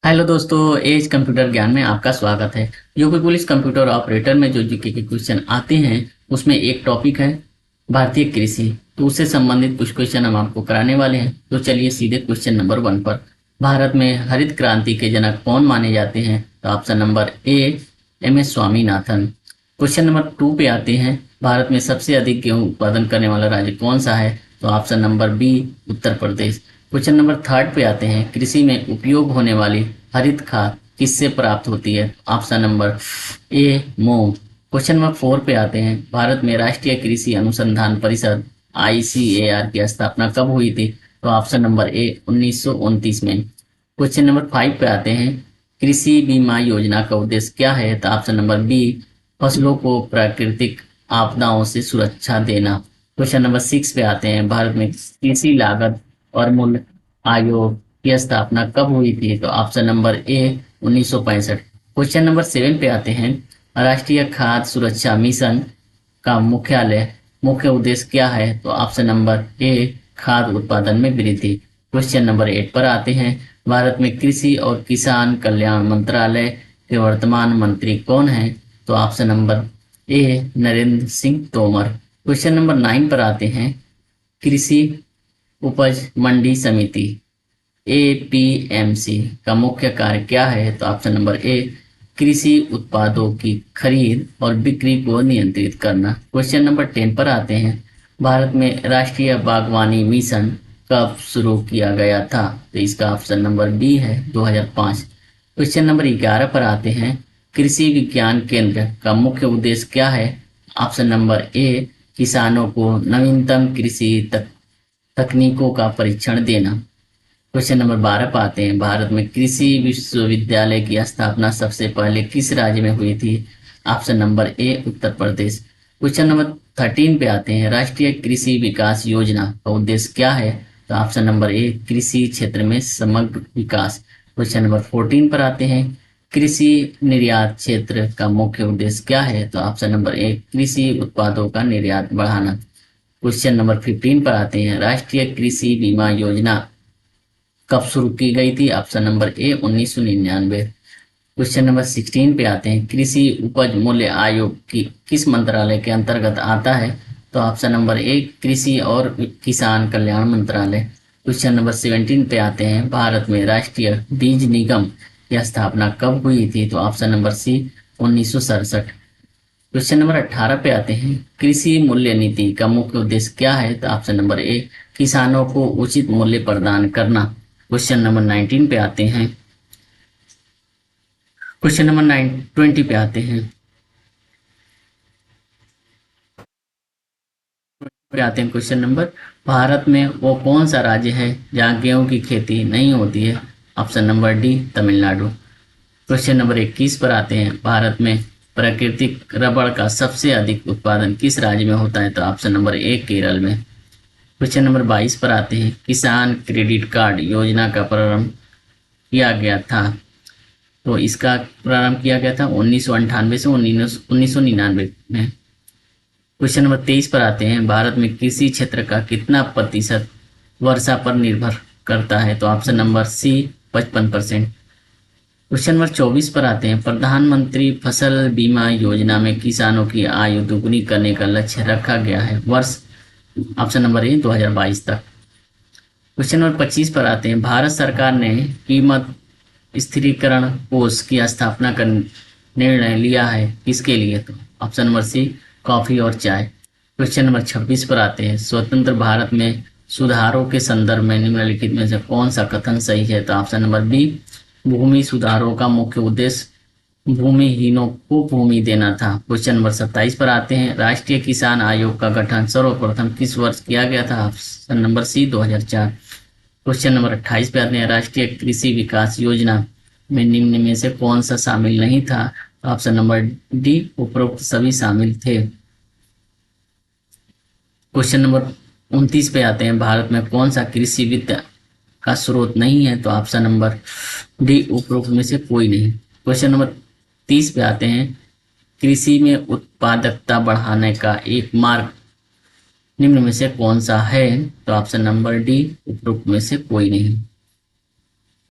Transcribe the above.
Hello दोस्तों, as computer ज्ञान में आपका स्वागत है। यूपी पुलिस कंप्यूटर ऑपरेटर में जो जीके के क्वेश्चन आते हैं उसमें एक टॉपिक है भारतीय कृषि। तो उससे संबंधित कुछ क्वेश्चन हम आपको कराने वाले हैं। तो चलिए सीधे क्वेश्चन नंबर 1 पर। भारत में हरित क्रांति के जनक कौन माने जाते हैं? तो option number A M S Swaminathan. Question number 2 पे आते हैं, भारत में सबसे अधिक गेहूं उत्पादन करने वाला राज्य कौन सा है? तो option number B Uttar Pradesh. Question number 3 पे आते हैं, कृषि में उपयोग होने वाली हरित खाद किससे प्राप्त होती है? ऑप्शन नंबर ए मोम। क्वेश्चन नंबर 4 पे आते हैं, भारत में राष्ट्रीय कृषि अनुसंधान परिषद ICAR की स्थापना कब हुई थी? तो ऑप्शन नंबर ए 1929 में। क्वेश्चन नंबर 5 पे आते हैं, कृषि बीमा योजना का उद्देश्य क्या है? तो ऑप्शन नंबर बी फसलों को प्राकृतिक आपदाओं से सुरक्षा देना। क्वेश्चन नंबर 6 पे आते हैं, भारत में कृषि लागत और मूल्य आयोग की स्थापना कब हुई थी? तो ऑप्शन नंबर ए 1965। क्वेश्चन नंबर 7 पे आते हैं, राष्ट्रीय खाद्य सुरक्षा मिशन का मुख्य उद्देश्य क्या है? तो ऑप्शन नंबर ए खाद्य उत्पादन में वृद्धि। क्वेश्चन नंबर 8 पर आते हैं, भारत में कृषि और किसान कल्याण मंत्रालय के वर्तमान मंत्री कौन हैं? तो ऑप्शन नंबर ए नरेंद्र सिंह तोमर। क्वेश्चन नंबर 9 पर आते हैं, कृषि उपज मंडी समिति APMC का मुख्य कार्य क्या है? तो ऑप्शन नंबर ए कृषि उत्पादों की खरीद और बिक्री को नियंत्रित करना। क्वेश्चन नंबर 10 पर आते हैं, भारत में राष्ट्रीय बागवानी मिशन कब शुरू किया गया था? तो इसका ऑप्शन नंबर बी है 2005। क्वेश्चन नंबर 11 पर आते हैं, कृषि विज्ञान केंद्र का मुख्य उद्देश्य क्या है? ऑप्शन नंबर ए किसानों को नवीनतम कृषि तकनीकों का परीक्षण देना। क्वेश्चन नंबर 12 पर आते हैं, भारत में कृषि विश्वविद्यालय की स्थापना सबसे पहले किस राज्य में हुई थी? ऑप्शन नंबर ए उत्तर प्रदेश। क्वेश्चन नंबर 13 पे आते हैं, राष्ट्रीय कृषि विकास योजना का उद्देश्य क्या है? तो ऑप्शन नंबर ए कृषि क्षेत्र में समग्र विकास। क्वेश्चन नंबर 14 पर आते हैं, कृषि निर्यात क्षेत्र का मुख्य उद्देश्य क्या है? तो ऑप्शन नंबर ए कृषि उत्पादों का निर्यात बढ़ाना। क्वेश्चन नंबर 15 पर आते हैं, राष्ट्रीय कृषि बीमा योजना कब शुरू की गई थी? ऑप्शन नंबर ए 1999। क्वेश्चन नंबर 16 पे आते हैं, कृषि उपज मूल्य आयोग की किस मंत्रालय के अंतर्गत आता है? तो ऑप्शन नंबर ए कृषि और किसान कल्याण मंत्रालय। क्वेश्चन नंबर 17 पे आते हैं, भारत में राष्ट्रीय बीज निगम की स्थापना कब हुई थी? तो option number C 1967। Question number 18 पे आते हैं, कृषि मूल्य नीति का मुख्य उद्देश्य क्या है? तो ऑप्शन नंबर ए किसानों को उचित मूल्य प्रदान करना। क्वेश्चन नंबर 19 पे आते हैं, क्वेश्चन नंबर 20 पे आते हैं, क्वेश्चन नंबर, भारत में वो कौन सा राज्य है जहाँ गेहूं की खेती नहीं होती है? Option number D Tamil Nadu. Question number 21 पर आते हैं, भारत में प्राकृतिक रबड़ का सबसे अधिक उत्पादन किस राज्य में होता है? तो ऑप्शन नंबर ए केरल में। क्वेश्चन नंबर 22 पर आते हैं, किसान क्रेडिट कार्ड योजना का प्रारंभ किया गया था? तो इसका प्रारंभ किया गया था 1998 से 1999 में। क्वेश्चन नंबर 23 पर आते हैं, भारत में कृषि क्षेत्र का कितना प्रतिशत वर्षा पर निर्भर करता है? तो option number C 55%। Question number 24 पर आते हैं, प्रधानमंत्री फसल बीमा योजना में किसानों की आयु दोगुनी करने का लक्ष्य रखा गया है, वर्ष ऑप्शन नंबर ए 2022 तक। क्वेश्चन नंबर 25 पर आते हैं, भारत सरकार ने कीमत स्थिरीकरण कोष की स्थापना का निर्णय लिया है, किसके लिए? तो ऑप्शन नंबर सी कॉफी और चाय। क्वेश्चन नंबर 26 पर आते हैं, स्वतंत्र भारत में सुधारों के संदर्भ में निम्नलिखित में से कौन सा कथन सही है? तो ऑप्शन नंबर बी भूमि सुधारों का मुख्य उद्देश्य भूमिहीनों को भूमि देना था। क्वेश्चन नंबर 27 पर आते हैं, राष्ट्रीय किसान आयोग का गठन सर्वप्रथम किस वर्ष किया गया था? Option number C 2004। Question number 28 पे आते हैं, राष्ट्रीय कृषि विकास योजना में निम्न में से कौन सा शामिल नहीं था? ऑप्शन नंबर डी उपरोक्त सभी शामिल थे। क्वेश्चन नंबर 29 पे आते हैं, भारत में कौन सा कृषि वित्त का स्रोत नहीं है? तो ऑप्शन नंबर डी उपरोक्त में से कोई नहीं। क्वेश्चन नंबर 30 पे आते हैं, कृषि में उत्पादकता बढ़ाने का एक मार्ग निम्न में से कौन सा है? तो ऑप्शन नंबर डी उपरोक्त में से कोई नहीं।